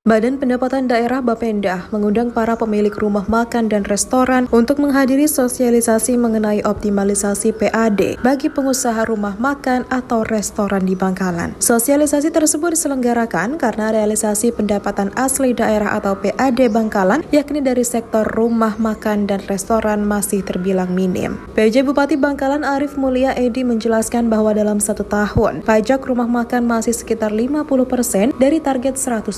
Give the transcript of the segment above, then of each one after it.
Badan Pendapatan Daerah Bapenda mengundang para pemilik rumah makan dan restoran untuk menghadiri sosialisasi mengenai optimalisasi PAD bagi pengusaha rumah makan atau restoran di Bangkalan. Sosialisasi tersebut diselenggarakan karena realisasi pendapatan asli daerah atau PAD Bangkalan, yakni dari sektor rumah makan dan restoran, masih terbilang minim. PJ Bupati Bangkalan Arif Mulia Edi menjelaskan bahwa dalam 1 tahun, pajak rumah makan masih sekitar 50% dari target 100%.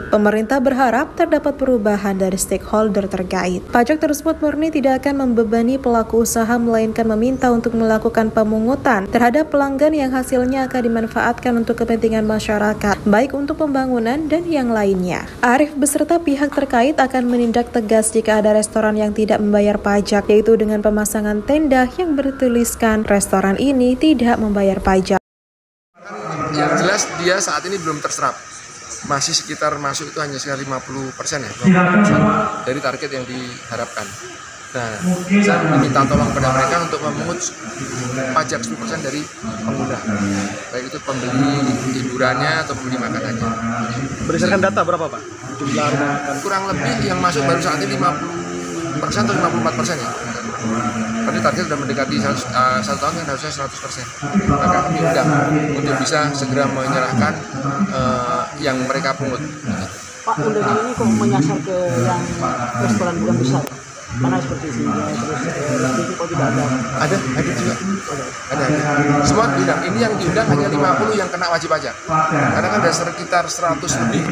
Pemerintah berharap terdapat perubahan dari stakeholder terkait. Pajak tersebut murni tidak akan membebani pelaku usaha, melainkan meminta untuk melakukan pemungutan terhadap pelanggan yang hasilnya akan dimanfaatkan untuk kepentingan masyarakat, baik untuk pembangunan dan yang lainnya. Arif beserta pihak terkait akan menindak tegas jika ada restoran yang tidak membayar pajak, yaitu dengan pemasangan tenda yang bertuliskan restoran ini tidak membayar pajak. Yang jelas dia saat ini belum terserap. Masih sekitar masuk itu hanya sekitar 50% ya, 50% dari target yang diharapkan. Nah, saya meminta tolong kepada mereka untuk memungut pajak 10% dari pengguna, baik itu pembeli hiburannya atau pembeli makanannya. Berdasarkan data berapa Pak? Jumlah kurang lebih yang masuk baru saat ini 50% atau 54% ya. Tapi target sudah mendekati 1 tahun yang harusnya 100%. Maka kami undang untuk bisa segera menyerahkan yang mereka pungut. Pak, undangan ini kok menyasar ke yang restoran bukan besar? Mana seperti sini, terus kok tidak ada? Ada juga. Ada. Semua diundang. Ini yang diundang hanya 50 yang kena wajib pajak. Karena kan ada sekitar 100 lebih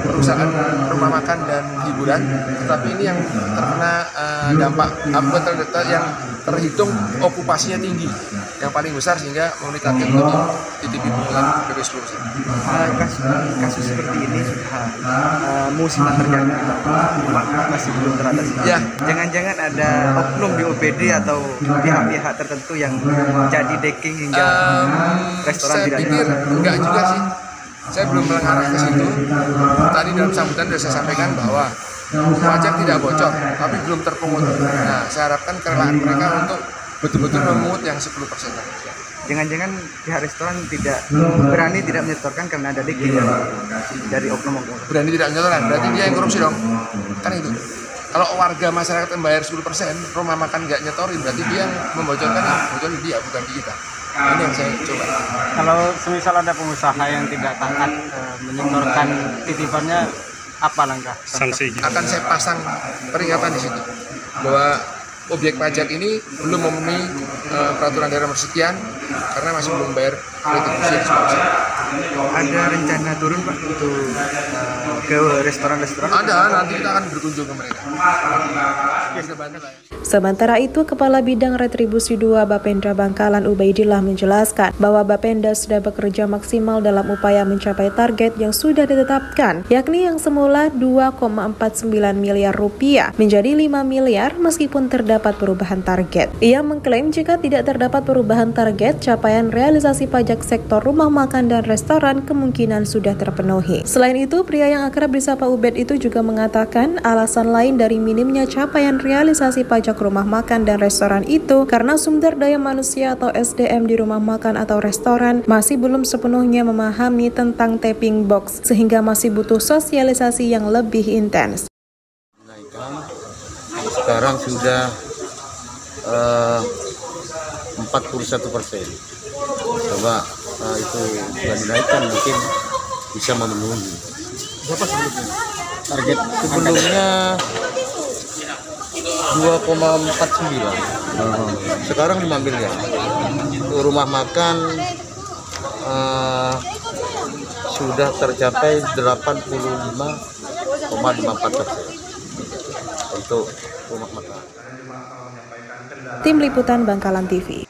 perusahaan rumah makan dan hiburan, tetapi ini yang terkena dampak yang terhitung okupasinya tinggi, yang paling besar, sehingga memenuhi target untuk dititipi pungutan PP 10%. Kasus seperti ini sudah musiman terjadi, masih belum teratasi. Ya. Jangan-jangan ada oknum di OPD atau pihak-pihak tertentu yang jadi decking hingga restoran tidak. Saya pikir enggak juga sih. Saya belum mengarah ke situ. Tadi dalam sambutan sudah saya sampaikan bahwa pajak tidak bocor, tapi belum terpungut. Nah, saya harapkan kerelaan mereka untuk betul-betul memungut yang 10%. Jangan-jangan pihak restoran tidak berani tidak menyetorkan karena ada decking dari oknum-oknum. Berani tidak menyetorkan, berarti dia yang korupsi dong. Kan itu. Kalau warga masyarakat yang bayar 10%, rumah makan nggak nyetorin, berarti dia yang membocorkan, bocorin dia, bukan di kita. Ini yang saya coba. Kalau semisal ada pengusaha yang tidak taat menyetorkan titipannya, apa langkah sanksinya? Akan saya pasang peringatan di situ bahwa objek pajak ini belum memenuhi peraturan daerah sekian karena masih belum bayar retribusi. Ada rencana turun Pak untuk ke restoran-restoran? Ada, nanti kita akan berkunjung ke mereka. Sementara itu, Kepala Bidang Retribusi 2 Bapenda Bangkalan Ubaidillah menjelaskan bahwa Bapenda sudah bekerja maksimal dalam upaya mencapai target yang sudah ditetapkan, yakni yang semula 2,49 miliar rupiah menjadi 5 miliar meskipun terdapat perubahan target. Ia mengklaim jika tidak terdapat perubahan target, capaian realisasi pajak sektor rumah makan dan restoran kemungkinan sudah terpenuhi. Selain itu, pria yang akrab disapa Ubed itu juga mengatakan alasan lain dari minimnya capaian realisasi pajak rumah makan dan restoran itu karena sumber daya manusia atau SDM di rumah makan atau restoran masih belum sepenuhnya memahami tentang tapping box, sehingga masih butuh sosialisasi yang lebih intens. Sekarang sudah 41%. Coba itu dinaikkan, mungkin bisa memenuhi. Berapa sebelumnya? Target sebelumnya 2,49. Sekarang 5 miliar. Rumah makan sudah tercapai 85,54% untuk rumah makan. Tim Liputan Bangkalan TV.